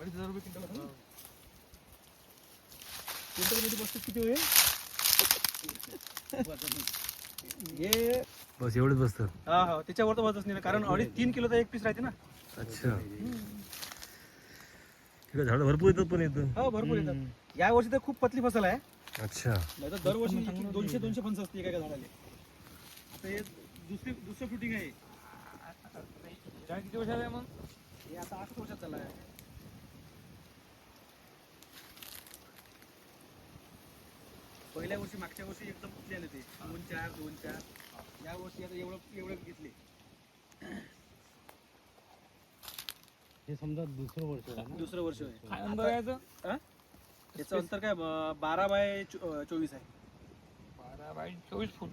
2,500 रुपये क्विंटल आहे. क्विंटलमध्ये बसते किती होईल? हे बस एवढंच बसतं. हा हा त्याच्यावर तर वजनच नाही ना, कारण 2.5-3 किलोचा एक पीस राहते ना. अच्छा तिकडे झाडं भरपूर येतात पण येतं. हो भरपूर येतात. या वर्षी तर खूप पतली फसल आहे. अच्छा नाही तर दरवर्षी 200 फणस असते एका झाडाला. आता हे दुसरं शूटिंग आहे. झाड किती वर्षाला आहे मग? हे आता 8 वर्षात झालं आहे. पहिल्या वर्षी मागच्या वर्षी एकदम कुठले आले ते 2-4 या वर्षी आता एवढं घेतले. हे समजा दुसरं वर्ष आहे ना. दुसरं वर्ष आहे. काय अंतर आहे याचं? हा? याचं अंतर काय 12 बाय 24 आहे. 12 बाय 24 फूट.